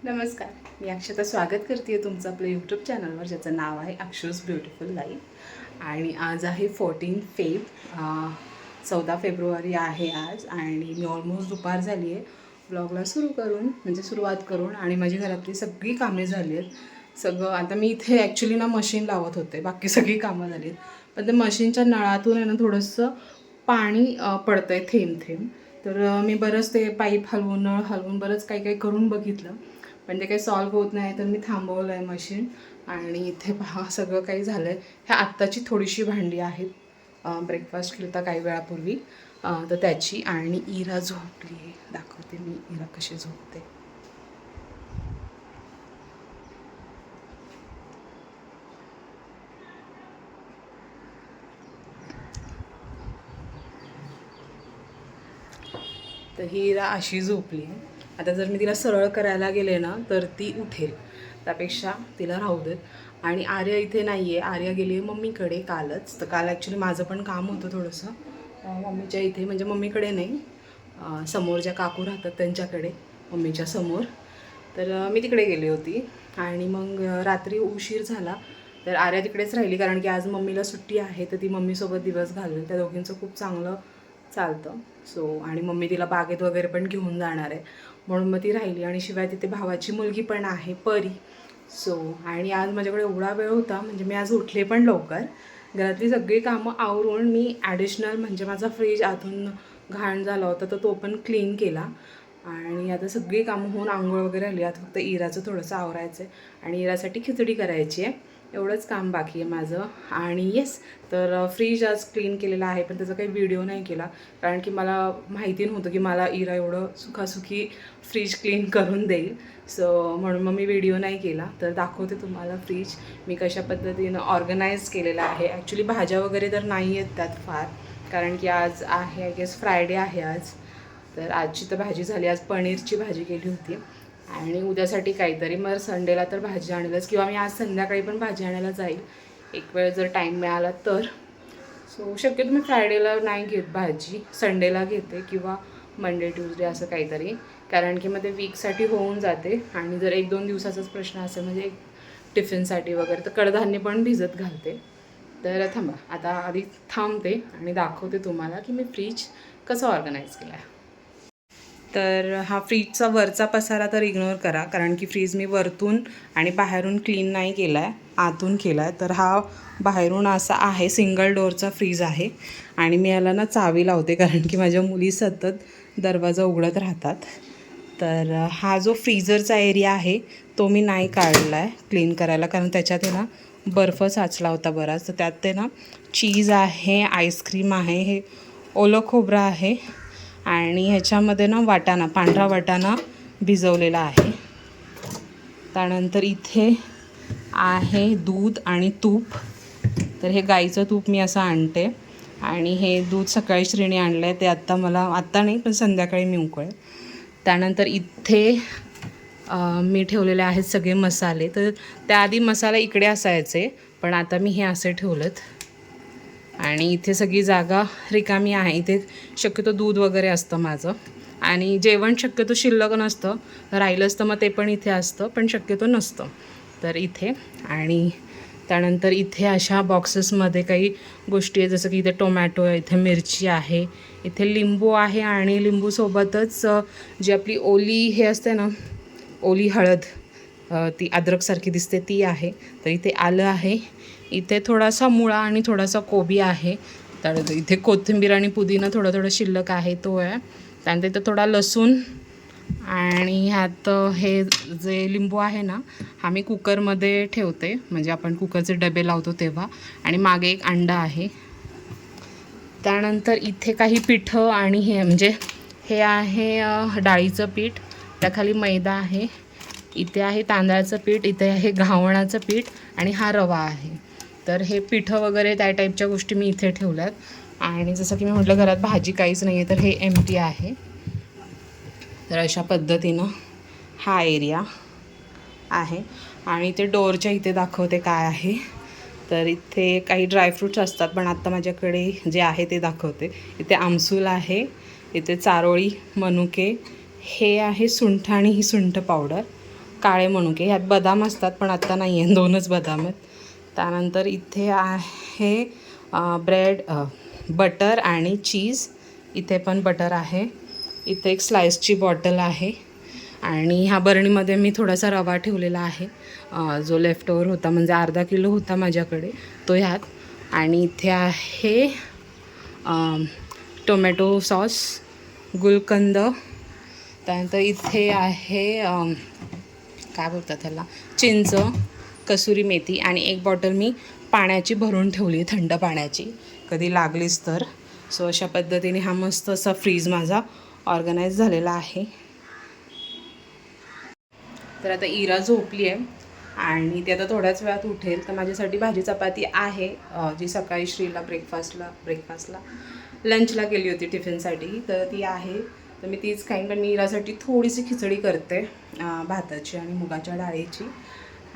नमस्कार, मी अक्षता स्वागत करते आहे तुमचं आपलं यूट्यूब चॅनलवर, ज्याचं नाव आहे अक्षूज ब्युटिफुल लाईफ. आणि आज आहे 14 फेब, 14 फेब्रुवारी आहे आज. आणि मी ऑलमोस्ट दुपार झाली आहे ब्लॉगला सुरुवात करून आणि माझी घरातली सगळी कामे झाली आहेत. सगळं आता मी इथे ॲक्च्युली मशीन लावत होते, बाकी सगळी कामं झाली आहेत. पण ते मशीनच्या नळातून आहे ना थोडंसं पाणी पडतं आहे थेंब थेंब. तर मी बरंच ते पाईप हलवून नळ हलवून बरंच काही करून बघितलं, पण ते काही सॉल्व होत नाही. तर मी थांबवलं आहे मशीन आणि इथे पहा सगळं काही झालं आहे. ह्या आत्ताची थोडीशी भांडी आहेत, ब्रेकफास्ट केला काही वेळापूर्वी, तर त्याची. आणि इरा झोपली आहे, दाखवते मी इरा कशी झोपते. तर ही इरा अशी झोपली आहे. आता जर मी तिला सरळ करायला गेले ना तर ती उठेल, त्यापेक्षा तिला राहू देत. आणि आर्या इथे नाही आहे, आर्या गेली आहे मम्मीकडे कालच. तर काल ॲक्च्युली माझं पण काम होतं थोडंसं मम्मीच्या इथे, म्हणजे मम्मीकडे नाही, समोर ज्या काकू राहतात त्यांच्याकडे, मम्मीच्या समोर. तर मी तिकडे गेली होती. आणि मग रात्री उशीर झाला तर आर्या तिकडेच राहिली, कारण की आज मम्मीला सुट्टी आहे. तर ती मम्मीसोबत दिवस घालवेल, त्या दोघींचं खूप चांगलं चालतं. आणि मम्मी तिला बागेत वगैरे पण घेऊन जाणार आहे, म्हणून मग ती राहिली. आणि शिवाय तिथे भावाची मुलगी पण आहे, परी. आणि आज माझ्याकडे एवढा वेळ होता, म्हणजे मी आज उठले पण लवकर. घरातली सगळी कामं आवरून मी ॲडिशनल, म्हणजे माझा फ्रीज आतून घाण झाला होता तर तो पण क्लीन केला. आणि आता सगळी कामं होऊन आंघोळ वगैरे आली. आता फक्त इराचं थोडंसं आवरायचं आहे आणि इरासाठी खिचडी करायची आहे, एवढंच काम बाकी आहे माझं. आणि येस, तर फ्रीज आज क्लीन केलेला आहे, पण त्याचा काही व्हिडिओ नाही केला, कारण की मला माहिती नव्हतं की मला इरा एवढं सुखासुखी फ्रीज क्लीन करून देईल. म्हणून मग मी व्हिडिओ नाही केला. तर दाखवते तुम्हाला फ्रीज मी कशा पद्धतीनं ऑर्गनाईज केलेलं आहे. ॲक्च्युली भाज्या वगैरे तर नाही आहेत त्यात फार, कारण की आज आहे आय गेस फ्रायडे आहे आज. तर आजची तर भाजी झाली, आज पनीरची भाजी केली होती. आणि उद्यासाठी काहीतरी, मग संडेला तर भाजी आणलंच, किंवा मी आज संध्याकाळी पण भाजी आणायला जाईल एक वेळ जर टाईम मिळाला तर. शक्यतो मी फ्रायडेला नाही घेत भाजी, संडेला घेते किंवा मंडे ट्यूजडे असं काहीतरी, कारण की मग ते वीकसाठी होऊन जाते. आणि जर 1-2 दिवसाचाच प्रश्न असेल, म्हणजे टिफिनसाठी वगैरे, तर कडधान्य पण भिजत घालते. तर थांबा, आता आधी थांबते आणि दाखवते तुम्हाला की मी फ्रीज कसं ऑर्गनाईज केला आहे. तर हा फ्रीजचा वरचा पसारा तर इग्नोर करा, कारण की फ्रीज मी वरतून आणि बाहेरून क्लीन नाही केला आहे, आतून केला आहे. तर हा बाहेरून असा आहे, सिंगल डोअरचा फ्रीज आहे. आणि मी याला चावी लावते, कारण की माझ्या मुली सतत दरवाजा उघडत राहतात. तर हा जो फ्रीजरचा एरिया आहे तो मी नाही काढला आहे क्लीन करायला, कारण त्याच्यात बर्फ साचला होता बराच. तर त्यात चीज आहे, आईस्क्रीम आहे, हे ओलं खोबरं आहे, आणि ह्याच्यामध्ये वाटाणा, पांढरा वाटाणा भिजवलेला आहे. त्यानंतर इथे आहे दूध आणि तूप. तर हे गाईचं तूप मी असं आणते, आणि हे दूध सकाळी श्रीने आणलं आहे, ते आत्ता नाही पण संध्याकाळी मी उकळेल. त्यानंतर इथे मी ठेवलेले आहेत सगळे मसाले. तर त्याआधी मसाला इकडे असायचे, पण आता मी हे असे ठेवलेत. आणि इथे सगळी जागा रिकामी आहे. इथे शक्यतो दूध वगैरे असतं माझं, आणि जेवण शक्यतो शिल्लक नसतं, राहिलं असतं मग ते पण इथे असतं, पण शक्यतो नसतं. तर इथे, आणि त्यानंतर इथे अशा बॉक्सेसमध्ये काही गोष्टी आहेत, जसं की इथे टोमॅटो आहे, इथे मिरची आहे, इथे लिंबू आहे, आणि लिंबूसोबतच जी आपली ओली हे असते ना, ओली हळद, ती अद्रकसारखी दिसते ती आहे. तर इथे आलं आहे, इथे थोडासा मुळा आणि थोडासा कोबी आहे. तर इथे कोथिंबीर आणि पुदिना थोडं शिल्लक आहे, तो आहे. त्यानंतर इथं थोडा लसूण, आणि ह्यात हे जे लिंबू आहे ना, हा मी कुकरमध्ये ठेवते, म्हणजे आपण कुकरचे डबे लावतो तेव्हा. आणि मागे एक अंडा आहे. त्यानंतर इथे काही पिठं, आणि हे आहे डाळीचं पीठ, त्याखाली मैदा आहे, इथे आहे तांदळाचं पीठ, इथे आहे घावणाचं पीठ, आणि हा रवा आहे. तर हे पिठं वगैरे त्या टाईपच्या गोष्टी मी इथे ठेवल्यात. आणि जसं की मी म्हटलं, घरात भाजी काहीच नाही आहे, तर हे एम्प्टी आहे. तर अशा पद्धतीनं हा एरिया आहे. आणि ते डोअरच्या इथे दाखवते काय आहे. तर इथे काही ड्रायफ्रूट्स असतात, पण आत्ता माझ्याकडे जे आहे ते दाखवते. इथे आमसूल आहे, इथे चारोळी, मनुके, हे आहे सुंठ, आणि ही सुंठ पावडर, काळे मनुके. ह्यात बदाम असतात पण आत्ता नाही आहे, 2च बदाम आहेत. त्यानंतर इथे आहे ब्रेड, बटर आणि चीज. इथे पण बटर आहे. इथे एक स्लाइसची बॉटल आहे आणि ह्या बरणीमध्ये मी थोडासा रवा ठेवलेला आहे, जो लेफ्ट ओव्हर होता, म्हणजे अर्धा किलो होता माझ्याकडे तो ह्यात. आणि इथे आहे टोमॅटो सॉस, गुलकंद. त्यानंतर इथे आहे काय बोलतात त्याला, चिंच, कसुरी मेथी आणि एक बॉटल मी पाण्याची भरून ठेवली, थंड पाण्याची, कधी लागलीच तर. सो अशा पद्धतीने हा मस्त असा फ्रीज माझा ऑर्गनाईज झालेला आहे. तर आता इरा झोपली आहे आणि ती आता थोड्याच वेळात उठेल. तर माझ्यासाठी भाजी चपाती आहे, जी सकाळी श्रीला ब्रेकफास्टला लंचला केली होती टिफिनसाठी, तर ती आहे. तर मी तीच खाईन. पण मी इरासाठी थोडीशी खिचडी करते, भाताची आणि मुगाच्या डाळीची.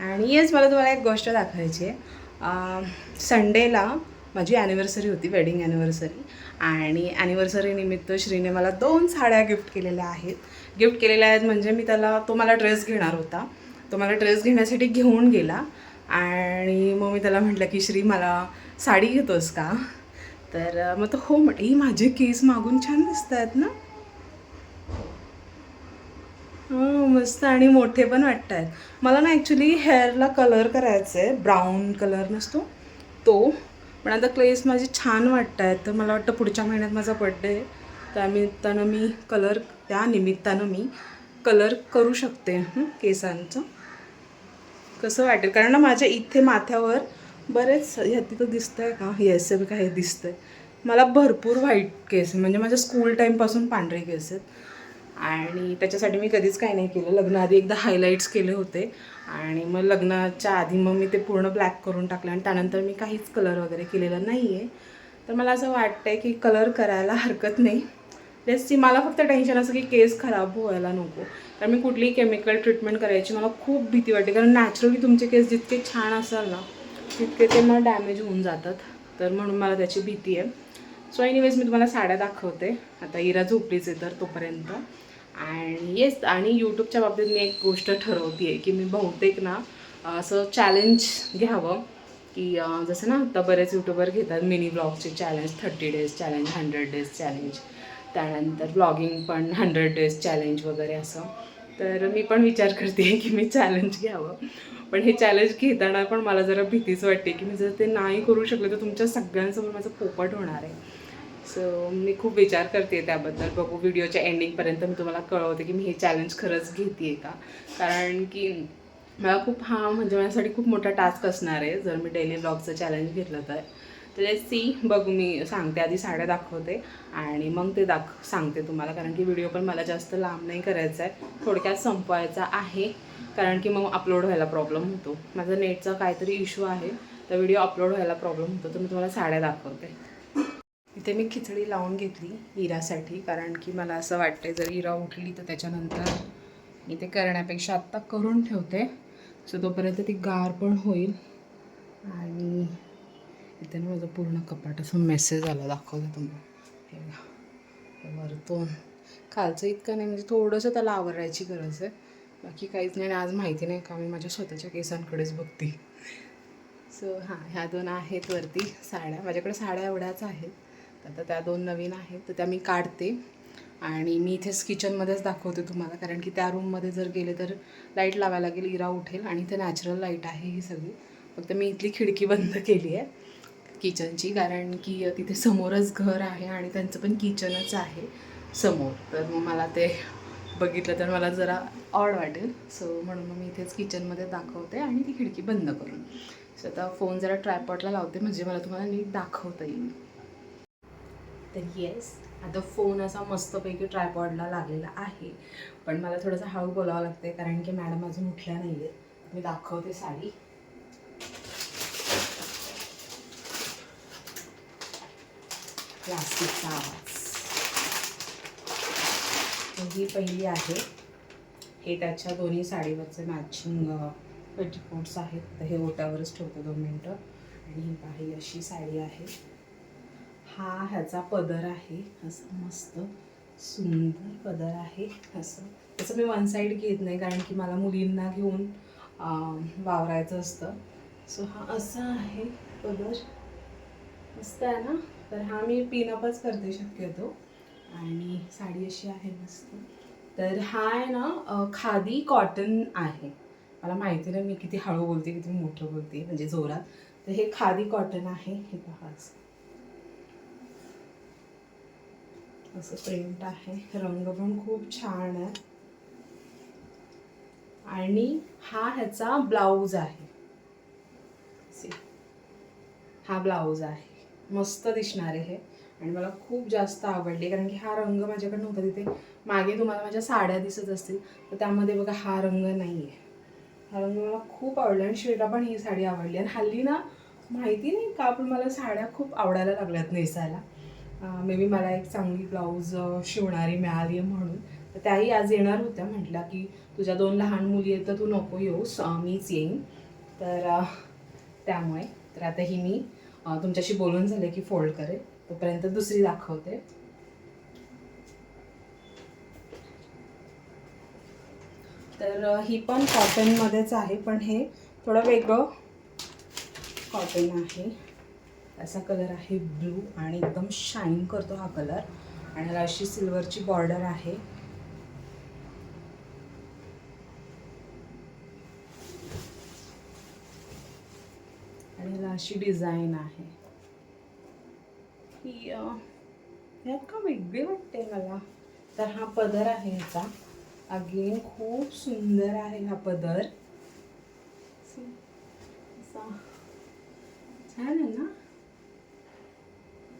आणि येस, मला तुम्हाला एक गोष्ट दाखवायची आहे. संडेला माझी ॲनिव्हर्सरी होती, वेडिंग ॲनिव्हर्सरी. आणि ॲनिव्हर्सरीनिमित्त श्रीने मला 2 साड्या गिफ्ट केलेल्या आहेत. म्हणजे मी तो मला ड्रेस घेणार होता. तो मला ड्रेस घेण्यासाठी घेऊन गेला आणि मग मी त्याला म्हटलं की श्री, मला साडी घेतोस का? तर मग तो हो म्हटलं. ही माझे केस मागून छान दिसत आहेत ना, मस्त आणि मोठे पण वाटत आहेत. मला ना ॲक्च्युली हेअरला कलर करायचा आहे, ब्राऊन कलर नसतो तो. पण आता क्लेस माझे छान वाटत आहेत, तर मला वाटतं पुढच्या महिन्यात माझा बड्डे आहे, त्या निमित्तानं मी कलर करू शकते केसांचं. कसं वाटेल, कारण ना माझ्या इथे माथ्यावर बरेच, ह्या तिथं दिसतं आहे का, येस बी काय दिसतं आहे, मला भरपूर व्हाईट केस आहे. म्हणजे माझ्या स्कूल टाईमपासून पांढरे केस आहेत. आणि त्याच्यासाठी मी कधीच काही नाही केलं. लग्नाआधी एकदा हायलाईट्स केले होते आणि मग लग्नाच्या आधी मग मी ते पूर्ण ब्लॅक करून टाकलं आणि त्यानंतर मी काहीच कलर वगैरे केलेलं नाही आहे. तर मला असं वाटतं आहे की कलर करायला हरकत नाही. सी, मला फक्त टेन्शन असं की केस खराब व्हायला नको. कारण मी कुठलीही केमिकल ट्रीटमेंट करायची मला खूप भीती वाटते. कारण नॅचरली तुमचे केस जितके छान असाल ना, तितके ते मग डॅमेज होऊन जातात. तर म्हणून मला त्याची भीती आहे. सो एनिवेज, मी तुम्हाला साड्या दाखवते. आता इरा झोपलीच आहे तर तोपर्यंत. आणि येस, आणि यूट्यूबच्या बाबतीत मी एक गोष्ट ठरवते आहे की मी बहुतेक ना असं चॅलेंज घ्यावं, की जसं ना आता बरेच यूट्यूबर घेतात मिनी ब्लॉगचे challenge, 30 days challenge, 100 days challenge, त्यानंतर ब्लॉगिंग पण 100 डेज चॅलेंज वगैरे असं. तर मी पण विचार करते की मी चॅलेंज घ्यावं. पण हे चॅलेंज घेताना पण मला जरा भीतीच वाटते की मी जर ते नाही करू शकले तर तुमच्या सगळ्यांसमोर माझं पोपट होणार आहे. सो मी खूप विचार करते त्याबद्दल. बघू, व्हिडिओच्या एंडिंगपर्यंत मी तुम्हाला कळवते की मी हे चॅलेंज खरंच घेते आहे का. कारण की मला म्हणजे माझ्यासाठी खूप मोठा टास्क असणार आहे जर मी डेली ब्लॉगचं चॅलेंज घेतलं तर. लेट्स सी, बघू. मी सांगते, आधी साड्या दाखवते आणि मग ते सांगते तुम्हाला. कारण की व्हिडिओ पण मला जास्त लांब नाही करायचा आहे, थोडक्यात संपवायचा आहे. कारण की मग अपलोड व्हायला प्रॉब्लेम होतो. माझा नेटचा काहीतरी इश्यू आहे, तर व्हिडिओ अपलोड व्हायला प्रॉब्लेम होतो. तर मी तुम्हाला साड्या दाखवते. इथे मी खिचडी लावून घेतली इरासाठी, कारण की मला असं वाटते जर इरा उठली तर त्याच्यानंतर मी ते करण्यापेक्षा आत्ता करून ठेवते. सो तोपर्यंत ती गार पण होईल. आणि इथे ना माझं पूर्ण कपाट असं मेसेज आला, दाखवते तुम्हाला. हे वरतून खालचं इतकं नाही, म्हणजे थोडंसं त्याला आवरायची गरज आहे, बाकी काहीच नाही. आणि आज माहिती नाही का मी माझ्या स्वतःच्या केसांकडेच बघते. सो हां, ह्या 2 आहेत वरती साड्या. माझ्याकडे साड्या एवढ्याच आहेत. आता त्या 2 नवीन आहेत, तर त्या मी काढते आणि मी इथेच किचनमध्येच दाखवते तुम्हाला. कारण की त्या रूममध्ये जर गेले तर लाईट लावायला लागेल, इरा उठेल. आणि इथे नॅचरल लाईट आहे ही सगळी. फक्त मी इथली खिडकी बंद केली आहे किचनची, कारण की तिथे समोरच घर आहे आणि त्यांचं पण किचनच आहे समोर. तर मग मला ते बघितलं तर मला जरा ऑड वाटेल. सो म्हणून मग मी इथेच किचनमध्ये दाखवते आणि ती खिडकी बंद करून. सो आता फोन जरा ट्रायपॉडला लावते, म्हणजे मला तुम्हाला नीट दाखवता येईल. तर येस, आता फोन असा मस्तपैकी ट्रायपॉडला लागलेला आहे. पण मला थोडंसं हळू बोलावं लागते, कारण की मॅडम अजून उठल्या नाही आहेत. मी दाखवते साडी. प्लास्टिकचा आवाज. ही पहिली आहे. हे त्याच्या दोन्ही साडीवरचे मॅचिंग पेटीकोट्स आहेत. तर हे ओट्यावरच ठेवतो 2 मिनटं. आणि ही काही अशी साडी आहे. हा ह्याचा पदर आहे, असं मस्त सुंदर पदर आहे. असं तसं मी वन साईड घेत नाही, कारण की मला मुलींना घेऊन वावरायचं असतं. सो हा असा आहे पदर, मस्त आहे ना. तर हा मी पिनअपच करते शक्यतो, आणि साडी अशी आहे मस्त. तर हा आहे ना खादी कॉटन आहे. मला माहिती नाही मी किती हळू बोलते किती मोठं बोलते म्हणजे जोरात. तर हे खादी कॉटन आहे. हे पहा असं प्रिंट आहे, रंग पण खूप छान आहे. आणि हा ह्याचा ब्लाऊज आहे. हा ब्लाऊज आहे, मस्त दिसणार आहे हे. आणि मला खूप जास्त आवडले, कारण की हा रंग माझ्याकडे नव्हता. तिथे मागे तुम्हाला माझ्या साड्या दिसत असतील, तर त्यामध्ये बघा हा रंग नाही आहे. हा रंग मला खूप आवडला, आणि श्वेता पण ही साडी आवडली. आणि हल्ली ना माहिती नाही का, पण मला साड्या खूप आवडायला लागल्यात नेसायला. मे बी मला एक चांगली ब्लाऊज शिवणारी मिळाली म्हणून. तर त्याही आज येणार होत्या. म्हटल्या की तुझ्या 2 लहान मुली आहेत तर तू नको येऊस, मीच येईन. तर त्यामुळे तर आता ही मी तुमच्याशी बोलून झाले की फोल्ड करेल, तोपर्यंत दुसरी दाखवते. तर ही पण कॉटनमध्येच आहे, पण हे थोडं वेगळं कॉटन आहे. असा कलर आहे ब्लू, आणि एकदम शाईन करतो हा कलर. आणि ह्याला अशी सिल्वरची बॉर्डर आहे. आणि ह्याला अशी डिझाईन आहे. ही ह्यात का वेगळी वाटते मला. तर हा पदर आहे ह्याचा. अगेन खूप सुंदर आहे हा पदर. छान आहे ना.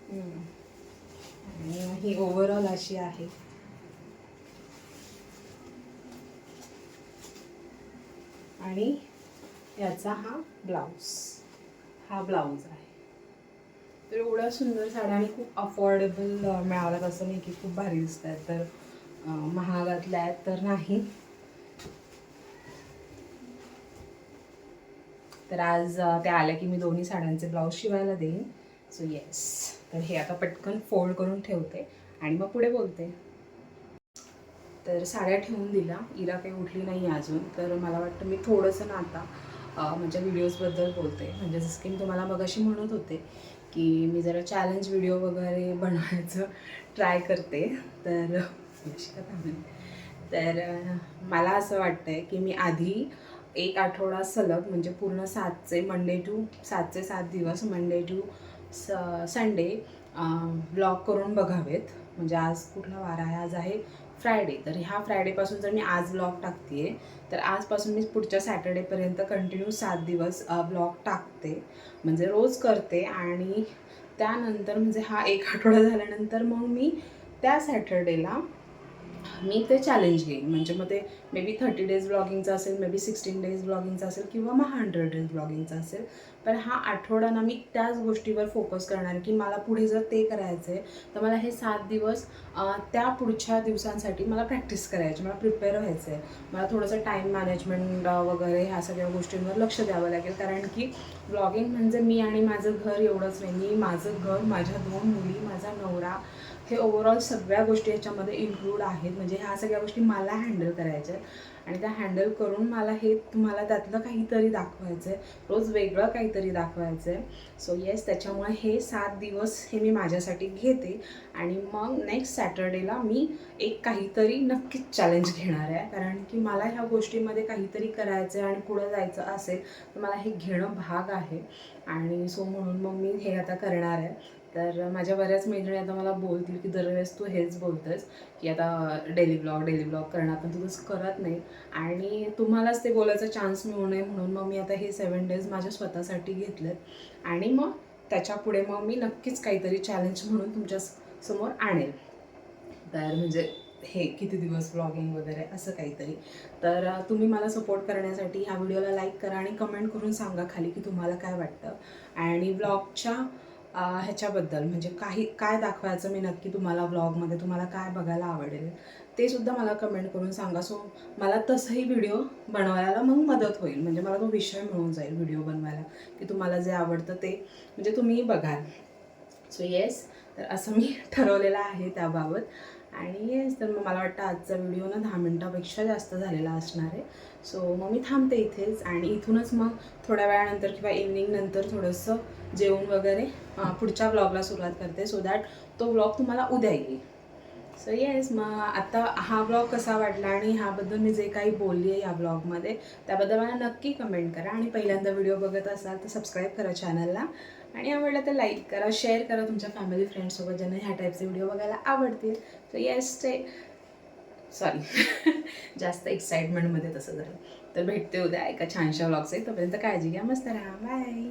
आणि ही ओव्हरऑल अशी आहे. आणि याचा हा ब्लाऊज आहे. तर एवढ्या सुंदर साड्या आणि खूप अफोर्डेबल मिळाल्यात. असं नाही की खूप भारी दिसत आहेत, तर महागातल्या आहेत तर नाही. तर आज त्या आल्या की मी दोन्ही साड्यांचे ब्लाऊज शिवायला देईन. सो येस, तर हे आता पटकन फोल्ड करून ठेवते आणि मग पुढे बोलते. तर साड्या ठेवून दिल्या. इरा काही उठली नाही अजून, तर मला वाटतं मी थोडंसं ना आता माझ्या व्हिडिओजबद्दल बोलते. म्हणजे जसं की मी तुम्हाला मगाशी म्हणत होते की मी जरा चॅलेंज व्हिडिओ वगैरे बनवायचं ट्राय करते. तर मला असं वाटतं आहे की मी आधी 1 आठवडा सलग, म्हणजे पूर्ण 7 चे 7 दिवस, मंडे टू संडे ब्लॉग करून बघावेत. म्हणजे आज कुठला वार आहे, आज आहे फ्रायडे. तर ह्या फ्रायडेपासून जर मी आज ब्लॉग टाकते तर आजपासून मी पुढच्या सॅटर्डेपर्यंत कंटिन्यू 7 दिवस ब्लॉग टाकते, म्हणजे रोज करते. आणि त्यानंतर म्हणजे हा 1 आठवडा झाल्यानंतर मग मी त्या सॅटर्डेला मी ते चॅलेंज घेईन. म्हणजे मग ते मे बी 30 डेज ब्लॉगिंगचं असेल, मे बी 16 डेज ब्लॉगिंगचं असेल, किंवा मग 100 डेज ब्लॉगिंगचं असेल. पण हा आठवडा ना मी त्याच गोष्टीवर फोकस करणार की मला पुढे जर ते करायचं आहे तर मला हे 7 दिवस त्या पुढच्या दिवसांसाठी मला प्रॅक्टिस करायची, मला प्रिपेअर व्हायचं आहे. मला थोडंसं टाईम मॅनेजमेंट वगैरे ह्या सगळ्या गोष्टींवर लक्ष द्यावं लागेल. कारण की ब्लॉगिंग म्हणजे मी आणि माझं घर एवढंच नाही. मी, माझं घर, माझ्या 2 मुली, माझा नवरा, हे ओव्हरऑल सगळ्या गोष्टी ह्याच्यामध्ये इन्क्लूड आहेत. म्हणजे ह्या सगळ्या गोष्टी मला हँडल करायच्या आहेत, आणि त्या हँडल करून मला हे तुम्हाला त्यातलं काहीतरी दाखवायचं आहे, रोज वेगळं काहीतरी दाखवायचं आहे. सो येस, त्याच्यामुळे हे 7 दिवस हे मी माझ्यासाठी घेते. आणि मग नेक्स्ट सॅटर्डेला मी एक काहीतरी नक्कीच चॅलेंज घेणार आहे, कारण की मला ह्या गोष्टीमध्ये काहीतरी करायचं आहे आणि पुढं जायचं असेल तर मला हे घेणं भाग आहे. आणि सो म्हणून मग मी हे आता करणार आहे. तर माझ्या बऱ्याच मैत्रिणी आता मला बोलतील की दरवेळेस तू हेच बोलतेस की आता डेली ब्लॉग करणार, पण तू तसं करत नाही. आणि तुम्हालाच ते बोलायचा चान्स मिळू नये म्हणून मग मी आता हे 7 डेज माझ्या स्वतःसाठी घेतलेत. आणि मग त्याच्यापुढे मग मी नक्कीच काहीतरी चॅलेंज म्हणून तुमच्या समोर आणेल. तर म्हणजे हे किती दिवस ब्लॉगिंग वगैरे असं काहीतरी. तर तुम्ही मला सपोर्ट करण्यासाठी ह्या व्हिडिओला लाईक करा आणि कमेंट करून सांगा खाली की तुम्हाला काय वाटतं. आणि ब्लॉगच्या ह्याच्याबद्दल म्हणजे काय दाखवायचं मी नक्की तुम्हाला ब्लॉगमध्ये, तुम्हाला काय बघायला आवडेल ते सुद्धा मला कमेंट करून सांगा. सो मला तसंही व्हिडिओ बनवायला मग मदत होईल, म्हणजे मला तो विषय मिळून जाईल व्हिडिओ बनवायला की तुम्हाला जे आवडतं ते म्हणजे तुम्ही बघाल. सो येस, तर असं मी ठरवलेलं आहे त्याबाबत. आणि येस, तर मग मला वाटतं आजचा व्हिडिओ ना 10 मिनटापेक्षा जास्त झालेला असणार आहे. सो मग मी थांबते इथेच आणि इथूनच मग थोड्या वेळानंतर किंवा इव्हनिंग नंतर थोडंसं जेवण वगैरे पुढच्या व्लॉगला सुरुवात करते, सो दॅट तो व्लॉग तुम्हाला उद्या येईल. सो येस, मग आता हा ब्लॉग कसा वाटला आणि ह्याबद्दल मी जे काही बोलली आहे या ब्लॉगमध्ये त्याबद्दल मला नक्की कमेंट करा. आणि पहिल्यांदा व्हिडिओ बघत असाल तर सबस्क्राईब करा चॅनलला, आणि आवडलं तर लाईक करा, शेअर करा तुमच्या फॅमिली फ्रेंड्ससोबत ज्यांना ह्या टाईपचे व्हिडिओ बघायला आवडतील. सो येस, सॉरी जास्त एक्साइटमेंटमध्ये तसं झालं. तर भेटते उद्या एका छानशा व्लॉगचे. तोपर्यंत काळजी घ्या, मस्त राहा, बाय.